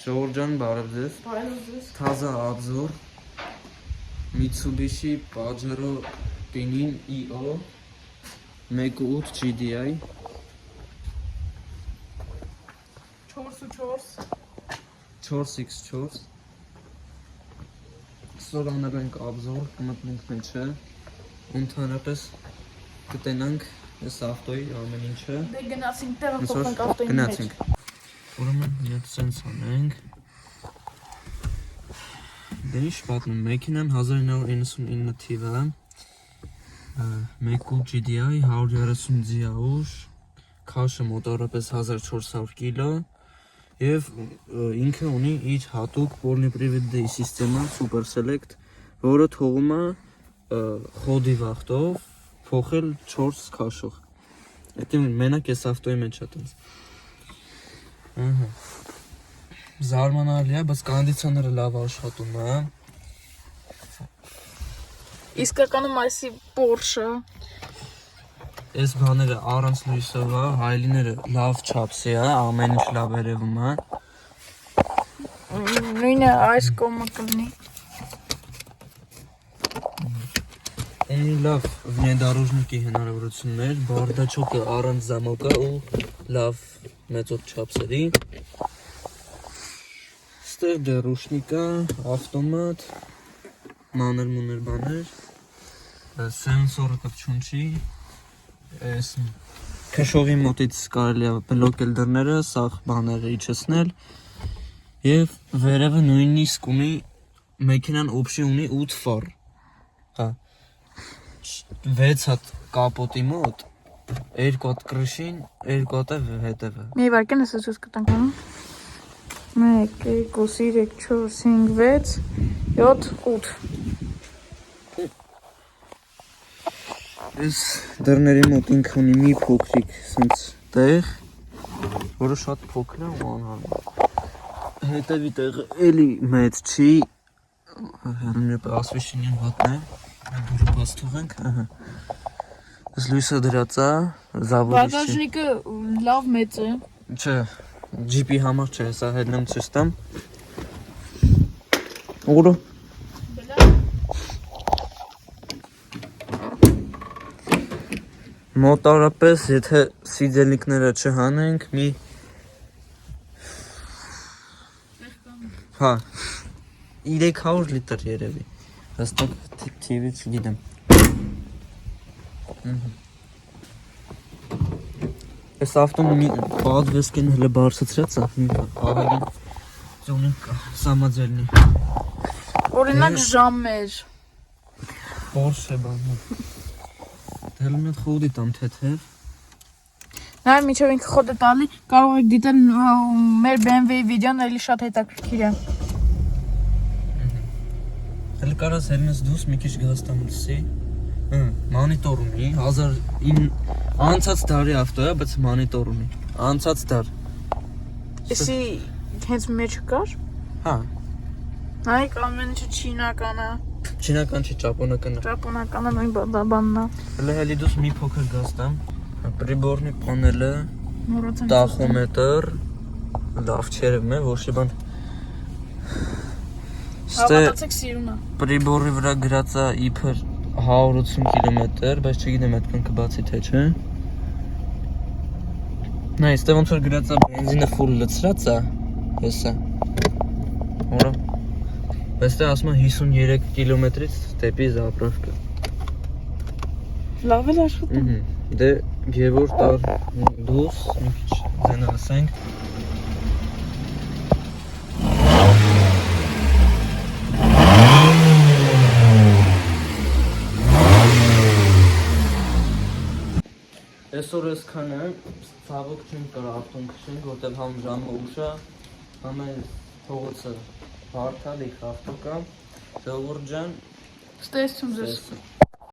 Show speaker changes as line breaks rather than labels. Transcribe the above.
Ժողովրդյան բարևձեզ։ Թազա обзор Mitsubishi Pajero Pinin EO 1.8 GDI 4x4 Սոր անենք обзор կմտնենք մեջը Ընդհանրապես կտենանք այս ավտոյի ամեն ինչը
Դե գնացինք տեղը փոխենք ավտոյի մեջ
Ուրեմն միած սենց անենք Դե ինչ պատմում, մեքինան 1999 թիվը 1.8 GDI 130 ձիաուժ քաշը մոտավորապես 1400 կիլո եւ ինքը ունի իր հատուկ պոլիպրիվեդի սիստեմա Super Select, որը թողում է խոդի վախտով փոխել 4 քաշող։ Դա մենակ էս ավտոյի մեջ է տենց։ Ահա։ Զարմանալի է, բայց կոնդիցիոները լավ աշխատում է։
Իսկականում այսի Porsche
Այս բաները առանց լույսով է, հայլիները լավ չափսի է, ամեն ինչ լավ երևում է։
նույնը այս կողմը կլինի
Ունի լավ վնեդարուժնիկի հնարավորություններ, բարդաչոկը առանց զամոկա ու լավ մեծոտ չափսերի։ Ստեղ դե ռուշնիկա, ավտոմատ, մանր-մուներ բաներ, սենսորը կպչուն չի, այս քշողի մոտից կարելի է բլոկել դռները, սաղ բաները իջեցնել և վերևը նույնիսկ ունի, մեքինան օպշի ունի 8 ֆար, 6 հատ կապոտի մոտ, 2 հատ կրշին, 2 հատը հետևը։
Մի վարկեն ես ես կտանք 1, 2, 3, 4, 5, 6, 7, 8
Այս դռների մոտ ինքը ունի մի փոքրիկ սենց տեղ, որը շատ փոքր է ու անհարմար։ Հետևի տեղը էլի մեծ չի, ասվեշինյան վատն է, դուրը բաց թողենք, այս լույսը դրած է, զավորիչ չի։
Բագաժնիկը լավ մեծ է
Չէ, ջիպի համար չէ, հեսա հետնեմ ցույց տամ։ Ուղրու Մոտավորապես, եթե սիդելնիկները չհանենք, մի 300 լիտր երևի, հստակ թիվի չգիտեմ։ Այս ավտոն պատվեսկեն հլը բարսացրած է, ավելի ձյոնի սամաձելնի։
Օրինակ ժամեր
Porsche բանը։ Դելում էտ խոդի տամ թեթև։
Նայր միջով ինքը խոդը տալի, կարող եք դիտել մեր BMW-ի վիդեոն էլի շատ հետաքրքիր է
Հələ կարաս հելնես դուս մի քիչ գաստամ լսի Մանիտոր ունի, անցած դարի ավտո է, բայց մանիտոր ունի Անցած դար
Էսի հենց մեջ կար
Հա
Նայք ամեն ինչը չինական է
Չինական չի, ճապոնական է
Ճապոնական է նույն բանն է
Հələ հելի դուս մի փոքր գաստամ Պրիբորնի պանելը Տախոմետր Լավ չերևմ է, ոչ բան
Հավատացեք սիրուն է
Պրիբորի վրա գրած է իբր 180 կիլոմետր, բայց չգիտեմ այդքան կբացի թե չէ Նա այստեղ ոնց որ գրած է բենզինը ֆուլ լցրած է Հեսա Որը Այստեղ ասում է 53 կիլոմետրից դեպի զապրավկա
Լավ էլ աշխատում
Դե գևոր տար դուս, մի քիչ ձենը լսենք Այսօր այսքան է, ցավոք չենք կարող ավտոն քշենք, որտեղ համ ժամը ուշ է, համ փողոցը բարդ է, լիք ավտո կա, ժողովուրդ ջան,
Ստեսություն ձեզ